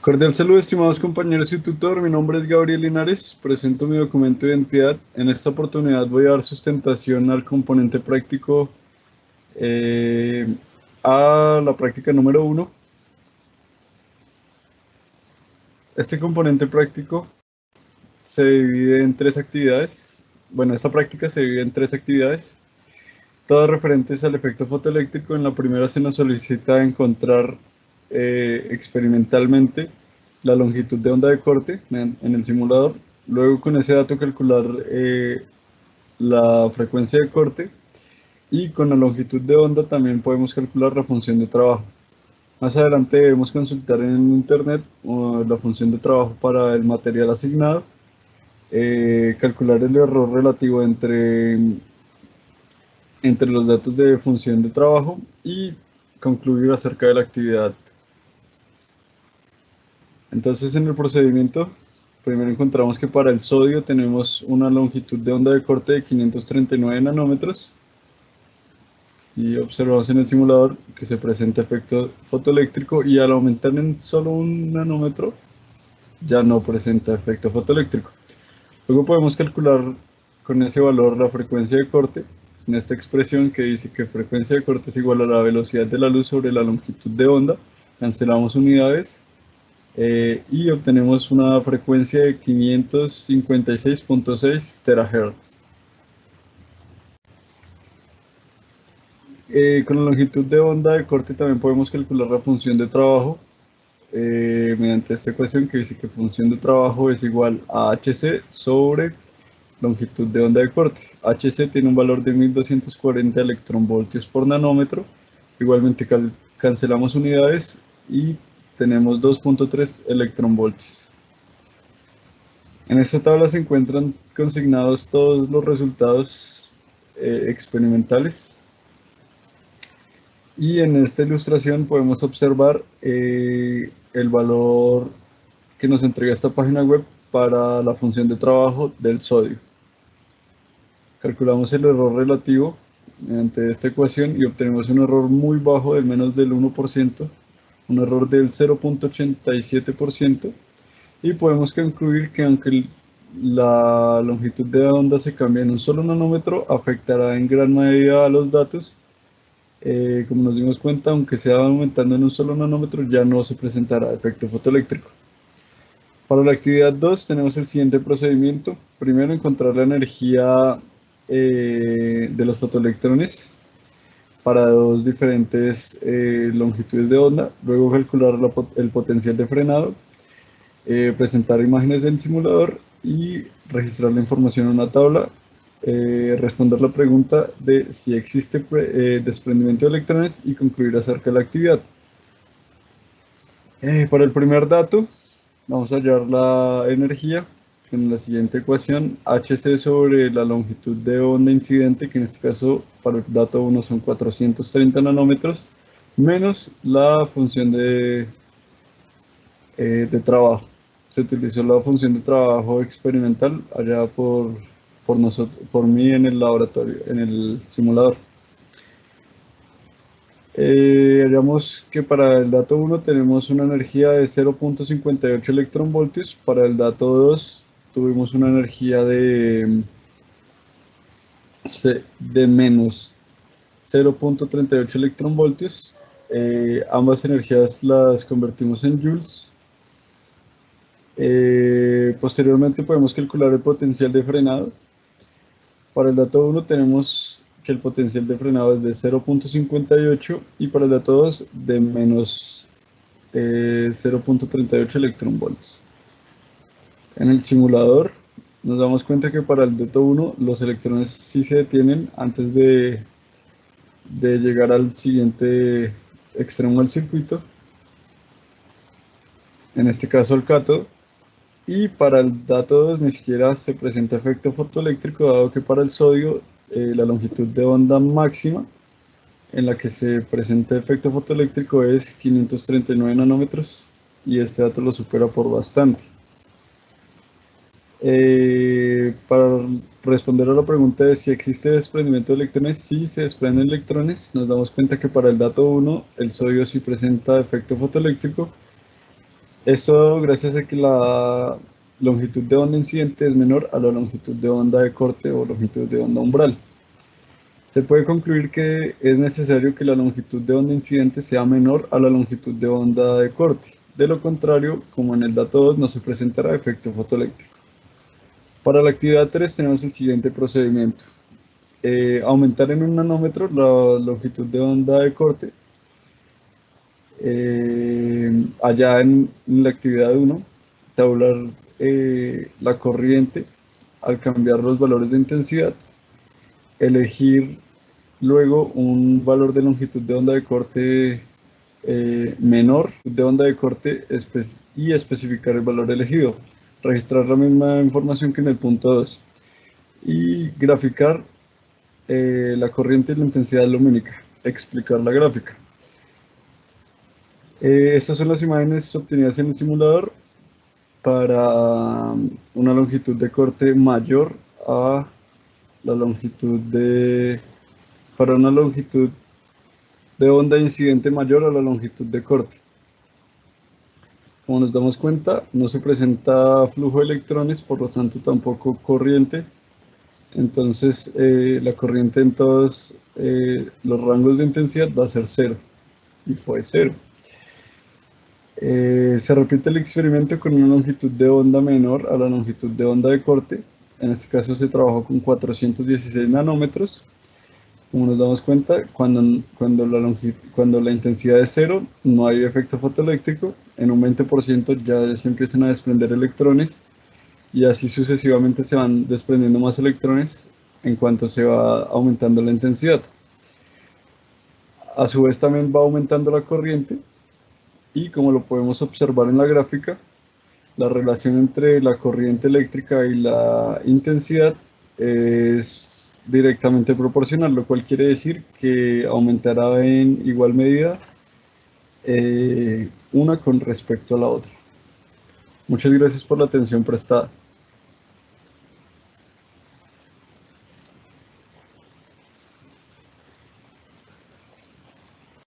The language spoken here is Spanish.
Cordial saludo, estimados compañeros y tutor. Mi nombre es Gabriel Linares. Presento mi documento de identidad. En esta oportunidad voy a dar sustentación al componente práctico a la práctica número 1. Este componente práctico se divide en 3 actividades. Bueno, esta práctica se divide en 3 actividades, todas referentes al efecto fotoeléctrico. En la primera se nos solicita encontrar experimentalmente la longitud de onda de corte en el simulador. Luego, con ese dato, calcular la frecuencia de corte, y con la longitud de onda también podemos calcular la función de trabajo. Más adelante debemos consultar en internet la función de trabajo para el material asignado, calcular el error relativo entre los datos de función de trabajo y concluir acerca de la actividad. Entonces, en el procedimiento, primero encontramos que para el sodio tenemos una longitud de onda de corte de 539 nanómetros y observamos en el simulador que se presenta efecto fotoeléctrico, y al aumentar en solo 1 nanómetro ya no presenta efecto fotoeléctrico. Luego podemos calcular con ese valor la frecuencia de corte en esta expresión que dice que frecuencia de corte es igual a la velocidad de la luz sobre la longitud de onda. Cancelamos unidades y obtenemos una frecuencia de 556.6 terahertz. Con la longitud de onda de corte también podemos calcular la función de trabajo mediante esta ecuación que dice que función de trabajo es igual a Hc sobre longitud de onda de corte. Hc tiene un valor de 1240 electronvoltios por nanómetro. Igualmente cancelamos unidades y tenemos 2.3 electronvoltios. En esta tabla se encuentran consignados todos los resultados experimentales. Y en esta ilustración podemos observar el valor que nos entrega esta página web para la función de trabajo del sodio. Calculamos el error relativo mediante esta ecuación y obtenemos un error muy bajo del menos del 1%, un error del 0.87%, y podemos concluir que aunque la longitud de onda se cambia en un solo nanómetro, afectará en gran medida a los datos. Como nos dimos cuenta, aunque sea aumentando en un solo nanómetro, ya no se presentará efecto fotoeléctrico. Para la actividad 2 tenemos el siguiente procedimiento. Primero, encontrar la energía de los fotoelectrones para dos diferentes longitudes de onda. Luego, calcular el potencial de frenado, presentar imágenes del simulador y registrar la información en una tabla. Responder la pregunta de si existe desprendimiento de electrones y concluir acerca de la actividad. Para el primer dato vamos a hallar la energía en la siguiente ecuación: Hc sobre la longitud de onda incidente, que en este caso para el dato 1 son 430 nanómetros, menos la función de trabajo. Se utilizó la función de trabajo experimental allá por mí en el laboratorio, en el simulador. Hallamos que para el dato 1 tenemos una energía de 0.58 electronvoltios. Para el dato 2 tuvimos una energía de menos 0.38 electronvoltios. Ambas energías las convertimos en joules. Posteriormente podemos calcular el potencial de frenado. Para el dato 1 tenemos que el potencial de frenado es de 0.58 y para el dato 2 de menos 0.38 electronvoltios. En el simulador nos damos cuenta que para el dato 1 los electrones sí se detienen antes de llegar al siguiente extremo del circuito, en este caso al cátodo. Y para el dato 2 ni siquiera se presenta efecto fotoeléctrico, dado que para el sodio la longitud de onda máxima en la que se presenta efecto fotoeléctrico es 539 nanómetros y este dato lo supera por bastante. Para responder a la pregunta de si existe desprendimiento de electrones, sí se desprenden electrones. Nos damos cuenta que para el dato 1 el sodio sí presenta efecto fotoeléctrico, Esto gracias a que la longitud de onda incidente es menor a la longitud de onda de corte o longitud de onda umbral. Se puede concluir que es necesario que la longitud de onda incidente sea menor a la longitud de onda de corte. De lo contrario, como en el dato 2, no se presentará efecto fotoeléctrico. Para la actividad 3 tenemos el siguiente procedimiento. Aumentar en 1 nanómetro la longitud de onda de corte. Allá en la actividad 1, tabular la corriente al cambiar los valores de intensidad, elegir luego un valor de longitud de onda de corte menor de onda de corte y especificar el valor elegido, registrar la misma información que en el punto 2 y graficar la corriente y la intensidad lumínica, explicar la gráfica. Estas son las imágenes obtenidas en el simulador para una longitud de corte mayor a la longitud para una longitud de onda incidente mayor a la longitud de corte. Como nos damos cuenta, no se presenta flujo de electrones, por lo tanto tampoco corriente. Entonces la corriente en todos los rangos de intensidad va a ser 0, y fue 0. Se repite el experimento con una longitud de onda menor a la longitud de onda de corte. En este caso se trabajó con 416 nanómetros. Como nos damos cuenta, cuando la intensidad es 0, no hay efecto fotoeléctrico. En un 20% ya se empiezan a desprender electrones y así sucesivamente se van desprendiendo más electrones en cuanto se va aumentando la intensidad. A su vez también va aumentando la corriente y, como lo podemos observar en la gráfica, la relación entre la corriente eléctrica y la intensidad es directamente proporcional, lo cual quiere decir que aumentará en igual medida una con respecto a la otra. Muchas gracias por la atención prestada.